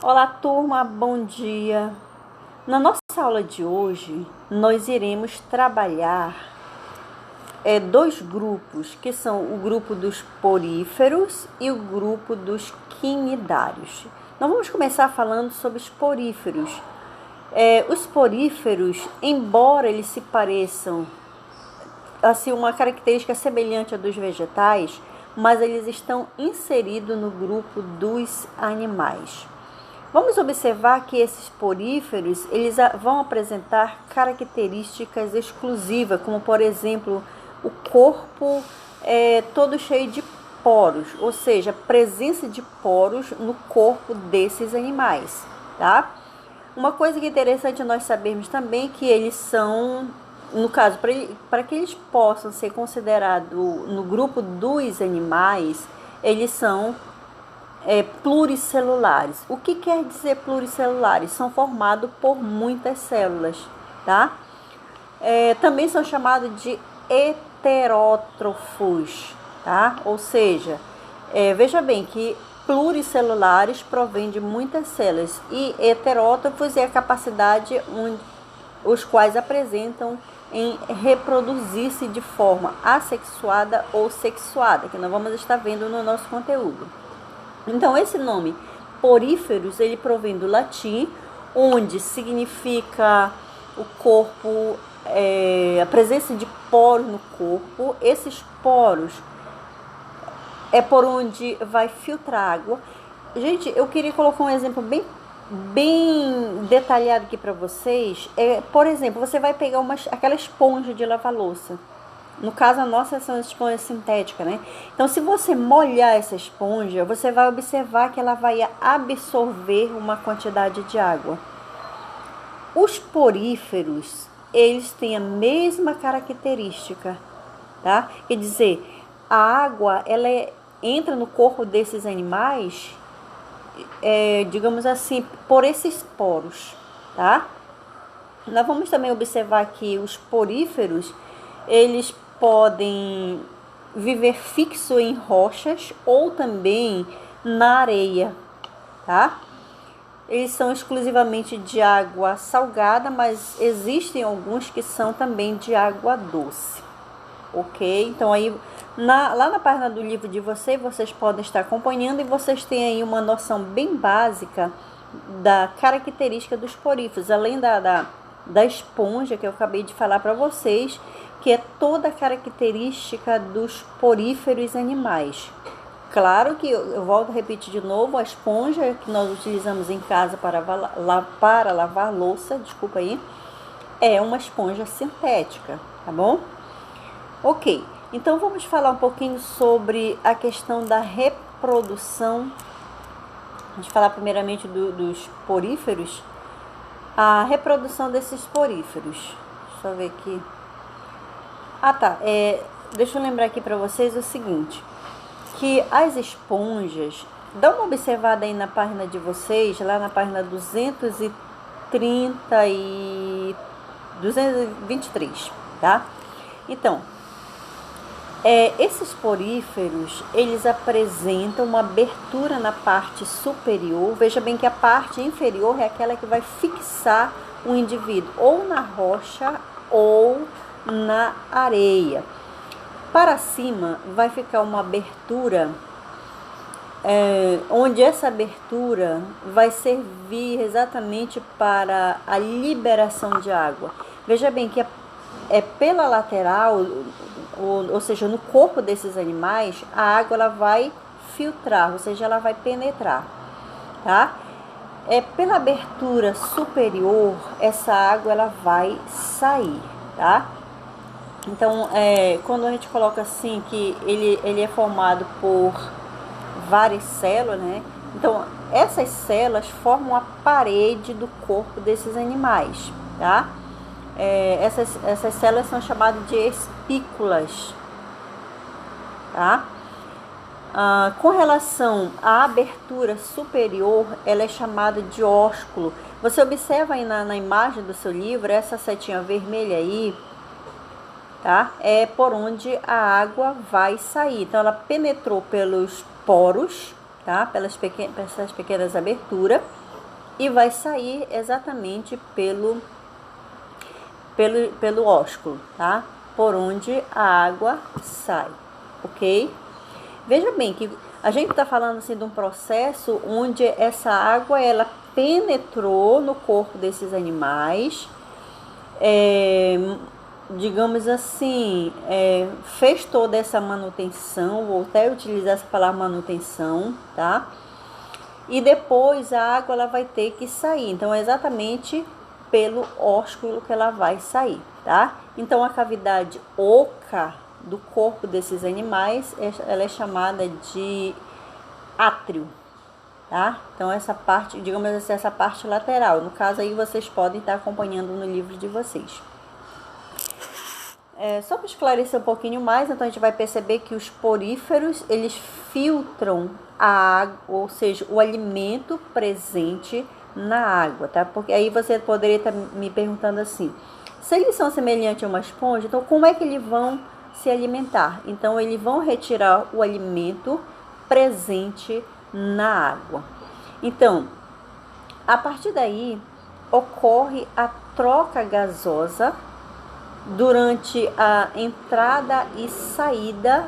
Olá, turma, bom dia. Na nossa aula de hoje, nós iremos trabalhar dois grupos, que são o grupo dos poríferos e o grupo dos quinidários. Nós vamos começar falando sobre os poríferos. Os poríferos, embora eles se pareçam, assim, uma característica semelhante à dos vegetais, mas eles estão inseridos no grupo dos animais. Vamos observar que esses poríferos, eles vão apresentar características exclusivas, como por exemplo, o corpo todo cheio de poros, ou seja, presença de poros no corpo desses animais, tá? Uma coisa que é interessante nós sabermos também é que eles são, no caso, para que eles possam ser considerados no grupo dos animais, eles são pluricelulares. O que quer dizer pluricelulares? São formados por muitas células, tá? Também são chamados de heterótrofos, tá? Ou seja, veja bem que pluricelulares provém de muitas células e heterótrofos é a capacidade os quais apresentam em reproduzir-se de forma assexuada ou sexuada, que nós vamos estar vendo no nosso conteúdo. Então, esse nome poríferos, ele provém do latim, onde significa o corpo, a presença de poros no corpo. Esses poros é por onde vai filtrar água. Gente, eu queria colocar um exemplo bem detalhado aqui para vocês. Por exemplo, você vai pegar aquela esponja de lavar louça. No caso, a nossa são esponjas sintéticas, né? Então, se você molhar essa esponja, você vai observar que ela vai absorver uma quantidade de água. Os poríferos, eles têm a mesma característica, tá? Quer dizer, a água, ela entra no corpo desses animais, digamos assim, por esses poros, tá? Nós vamos também observar que os poríferos, eles podem viver fixo em rochas ou também na areia, tá? Eles são exclusivamente de água salgada, mas existem alguns que são também de água doce, ok? Então aí, lá na página do livro de vocês podem estar acompanhando e vocês têm aí uma noção bem básica da característica dos poríferos, além da esponja que eu acabei de falar para vocês, que é toda a característica dos poríferos animais. Claro que eu volto a repetir de novo, a esponja que nós utilizamos em casa para lavar louça, desculpa aí, é uma esponja sintética, tá bom? Ok, então vamos falar um pouquinho sobre a questão da reprodução. Vamos falar primeiramente dos poríferos. A reprodução desses poríferos. Deixa eu ver aqui. Deixa eu lembrar aqui para vocês o seguinte, que as esponjas, dá uma observada aí na página de vocês, lá na página 223, tá? Então, esses poríferos, eles apresentam uma abertura na parte superior. Veja bem que a parte inferior é aquela que vai fixar o indivíduo ou na rocha ou na areia. Para cima vai ficar uma abertura, onde essa abertura vai servir exatamente para a liberação de água. Veja bem que pela lateral, ou seja, no corpo desses animais, a água ela vai filtrar, ou seja, ela vai penetrar, tá? Pela abertura superior, essa água ela vai sair, tá? Então, quando a gente coloca assim que ele é formado por várias células, né? Então, essas células formam a parede do corpo desses animais, tá? Essas células são chamadas de espículas, tá? Com relação à abertura superior, ela é chamada de ósculo. Você observa aí na imagem do seu livro, essa setinha vermelha aí, tá? É por onde a água vai sair. Então, ela penetrou pelos poros, tá? Essas pequenas aberturas, e vai sair exatamente pelo ósculo, tá? Por onde a água sai, ok? Veja bem que a gente está falando assim de um processo onde essa água ela penetrou no corpo desses animais, digamos assim, fez toda essa manutenção, vou até utilizar essa palavra manutenção, tá? E depois a água ela vai ter que sair, então é exatamente pelo ósculo que ela vai sair, tá? Então a cavidade oca do corpo desses animais, ela é chamada de átrio, tá? Então essa parte, digamos assim, essa parte lateral, no caso aí vocês podem estar acompanhando no livro de vocês. Só para esclarecer um pouquinho mais, então a gente vai perceber que os poríferos, eles filtram a água, ou seja, o alimento presente na água, tá? Porque aí você poderia estar me perguntando assim, se eles são semelhantes a uma esponja, então como é que eles vão se alimentar? Então eles vão retirar o alimento presente na água. Então, a partir daí, ocorre a troca gasosa durante a entrada e saída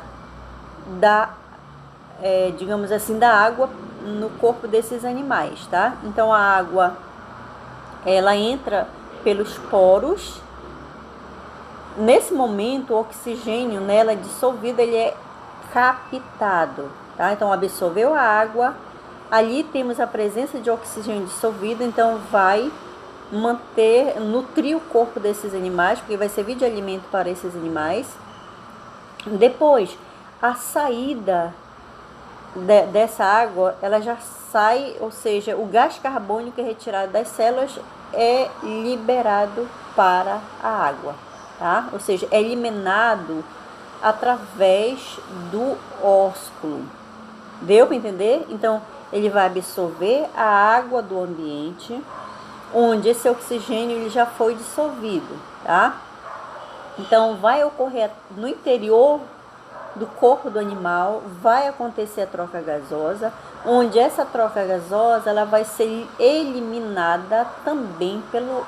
digamos assim, da água no corpo desses animais, tá? Então a água, ela entra pelos poros. Nesse momento, o oxigênio nela dissolvido, ele é captado, tá? Então absorveu a água, ali temos a presença de oxigênio dissolvido, então vai nutrir o corpo desses animais, porque vai servir de alimento para esses animais. Depois, a saída dessa água, ela já sai, ou seja, o gás carbônico é retirado das células, é liberado para a água, tá? Ou seja, é eliminado através do ósculo. Deu para entender? Então, ele vai absorver a água do ambiente, onde esse oxigênio ele já foi dissolvido, tá? Então, vai ocorrer no interior do corpo do animal, vai acontecer a troca gasosa, onde essa troca gasosa ela vai ser eliminada também pelo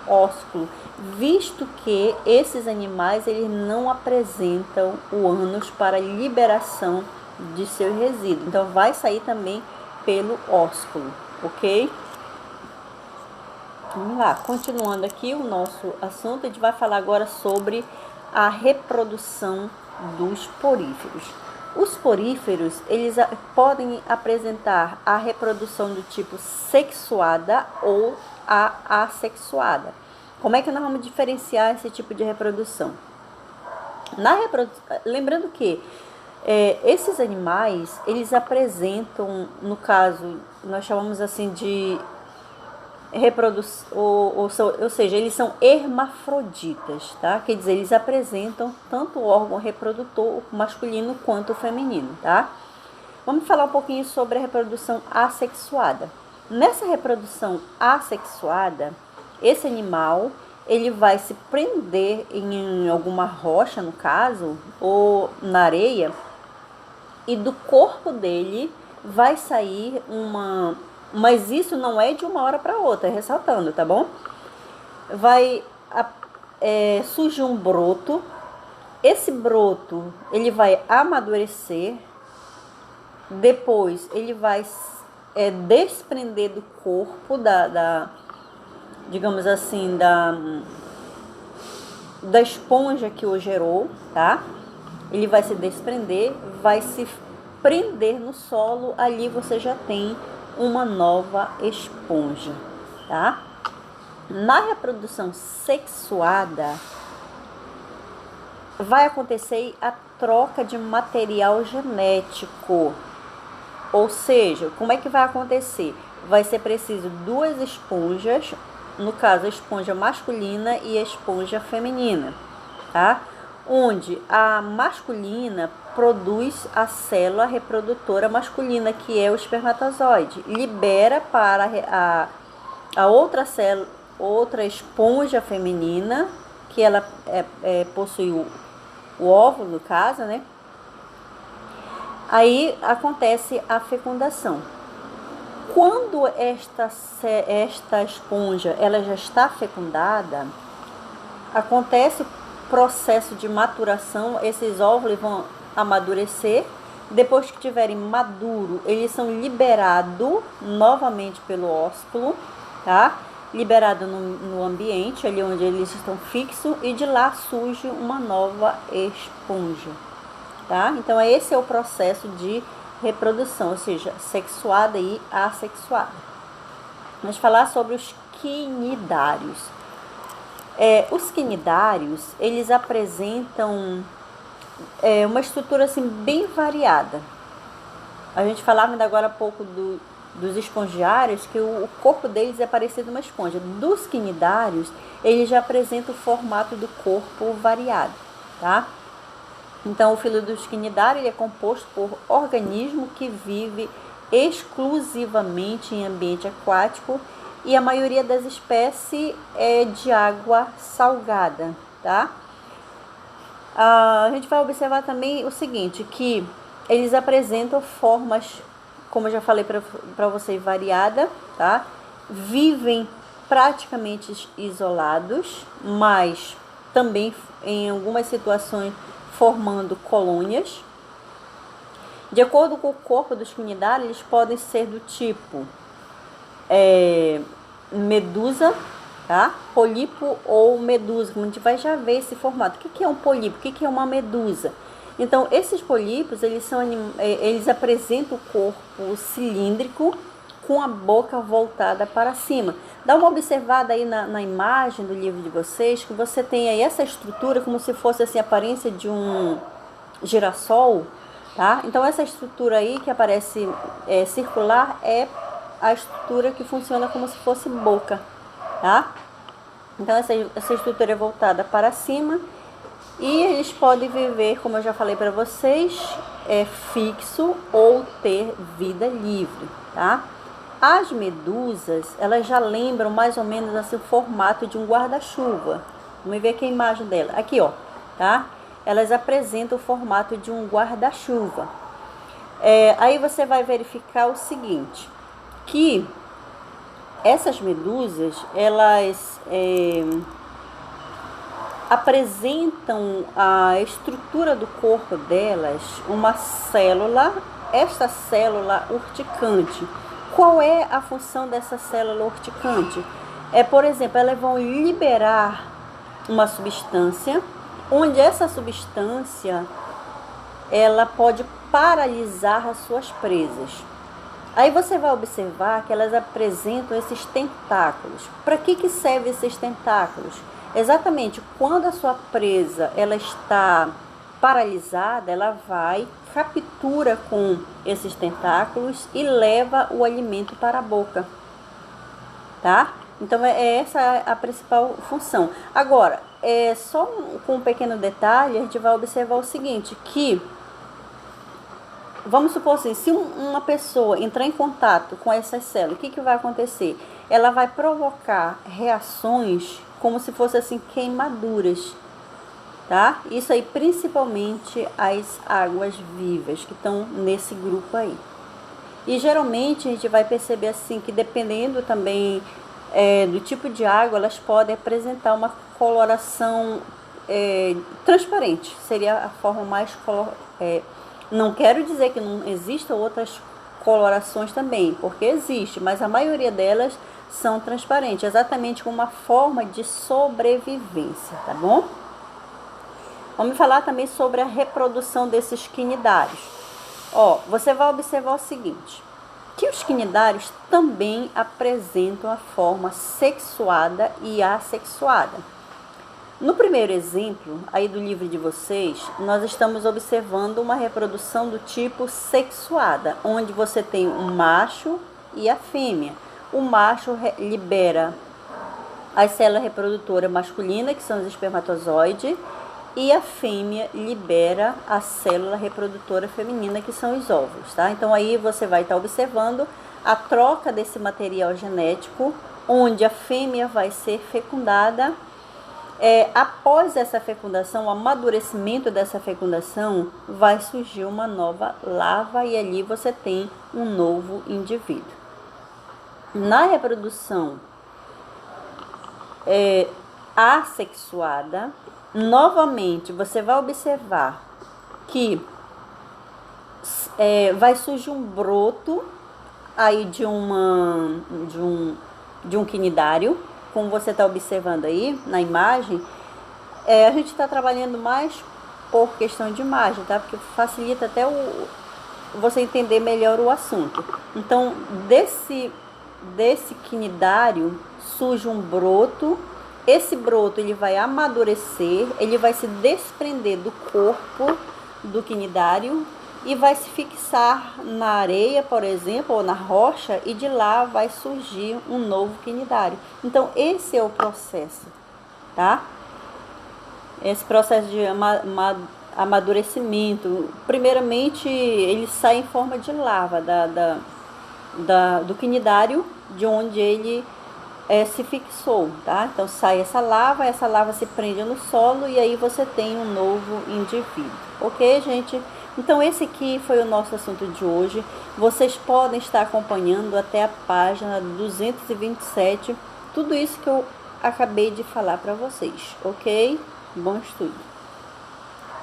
ósculo, visto que esses animais eles não apresentam o ânus para liberação de seu resíduo. Então, vai sair também pelo ósculo, ok? Vamos lá, continuando aqui o nosso assunto, a gente vai falar agora sobre a reprodução dos poríferos. Os poríferos, eles podem apresentar a reprodução do tipo sexuada ou a assexuada. Como é que nós vamos diferenciar esse tipo de reprodução? Lembrando que esses animais, eles apresentam, no caso, nós chamamos assim de reprodução, ou seja, eles são hermafroditas, tá? Quer dizer, eles apresentam tanto o órgão reprodutor masculino quanto o feminino, tá? Vamos falar um pouquinho sobre a reprodução assexuada. Nessa reprodução assexuada, esse animal, ele vai se prender em alguma rocha, no caso, ou na areia, e do corpo dele vai sair mas isso não é de uma hora para outra, ressaltando, tá bom? Surge um broto, esse broto, ele vai amadurecer, depois ele vai desprender do corpo, digamos assim, da esponja que o gerou, tá? Ele vai se desprender, vai se prender no solo, ali você já tem uma nova esponja, tá? Na reprodução sexuada, vai acontecer a troca de material genético. Ou seja, como é que vai acontecer? Vai ser preciso duas esponjas, no caso a esponja masculina e a esponja feminina, tá? Onde a masculina produz a célula reprodutora masculina, que é o espermatozoide, libera para a outra célula, outra esponja feminina, que ela possui o óvulo, no caso, né? Aí acontece a fecundação. Quando esta esponja ela já está fecundada, acontece o processo de maturação, esses óvulos vão amadurecer. Depois que estiverem maduro, eles são liberados novamente pelo ósculo, tá? Liberado no ambiente, ali onde eles estão fixos, e de lá surge uma nova esponja, tá? Então, esse é o processo de reprodução, ou seja, sexuada e assexuada. Vamos falar sobre os quinidários. Os quinidários, eles apresentam uma estrutura assim bem variada. A gente falava ainda agora há pouco dos espongiários, que o corpo deles é parecido uma esponja. Dos quinidários, eles já apresentam o formato do corpo variado, tá? Então, o filo dos quinidários é composto por organismo que vive exclusivamente em ambiente aquático, e a maioria das espécies é de água salgada, tá? A gente vai observar também o seguinte, que eles apresentam formas, como eu já falei para vocês, variada, tá? Vivem praticamente isolados, mas também em algumas situações formando colônias. De acordo com o corpo dos quinidários, eles podem ser do tipo medusa, tá? Pólipo ou medusa. A gente vai já ver esse formato. O que é um pólipo? O que é uma medusa? Então, esses pólipos, eles apresentam o corpo cilíndrico com a boca voltada para cima. Dá uma observada aí na imagem do livro de vocês, que você tem aí essa estrutura como se fosse assim, a aparência de um girassol, tá? Então, essa estrutura aí que aparece circular é a estrutura que funciona como se fosse boca, tá? Então, essa estrutura é voltada para cima, e eles podem viver, como eu já falei para vocês, fixo ou ter vida livre, tá? As medusas, elas já lembram mais ou menos assim, o formato de um guarda-chuva. Vamos ver aqui a imagem dela. Aqui, ó, tá? Elas apresentam o formato de um guarda-chuva. Aí você vai verificar o seguinte, que essas medusas, elas apresentam a estrutura do corpo delas, uma célula, esta célula urticante. Qual é a função dessa célula urticante? Por exemplo, elas vão liberar uma substância, onde essa substância ela pode paralisar as suas presas. Aí você vai observar que elas apresentam esses tentáculos. Para que servem esses tentáculos? Exatamente, quando a sua presa ela está paralisada, ela vai, captura com esses tentáculos e leva o alimento para a boca, tá? Então, essa a principal função. Agora, só com um pequeno detalhe, a gente vai observar o seguinte, que vamos supor assim, se uma pessoa entrar em contato com essas células, o que vai acontecer? Ela vai provocar reações como se fossem assim, queimaduras, tá? Isso aí principalmente as águas vivas que estão nesse grupo aí. E geralmente a gente vai perceber assim, que dependendo também do tipo de água, elas podem apresentar uma coloração transparente, seria a forma mais não quero dizer que não existam outras colorações também, porque existe, mas a maioria delas são transparentes, exatamente como uma forma de sobrevivência, tá bom? Vamos falar também sobre a reprodução desses quinidários. Você vai observar o seguinte, que os quinidários também apresentam a forma sexuada e assexuada. No primeiro exemplo, aí do livro de vocês, nós estamos observando uma reprodução do tipo sexuada, onde você tem o macho e a fêmea. O macho libera as células reprodutoras masculinas, que são os espermatozoides, e a fêmea libera a célula reprodutora feminina, que são os óvulos, tá? Então, aí você vai estar observando a troca desse material genético, onde a fêmea vai ser fecundada Após essa fecundação, o amadurecimento dessa fecundação, vai surgir uma nova larva e ali você tem um novo indivíduo. Na reprodução assexuada, novamente você vai observar que vai surgir um broto aí de um quinidário, como você está observando aí na imagem. A gente está trabalhando mais por questão de imagem, tá? Porque facilita até você entender melhor o assunto. Então, desse quinidário surge um broto. Esse broto ele vai amadurecer, ele vai se desprender do corpo do quinidário e vai se fixar na areia, por exemplo, ou na rocha, e de lá vai surgir um novo quinidário. Então, esse é o processo, tá? Esse processo de amadurecimento, primeiramente, ele sai em forma de larva do quinidário, de onde ele se fixou, tá? Então, sai essa larva se prende no solo e aí você tem um novo indivíduo. Ok, gente? Então, esse aqui foi o nosso assunto de hoje. Vocês podem estar acompanhando até a página 227, tudo isso que eu acabei de falar para vocês, ok? Bom estudo!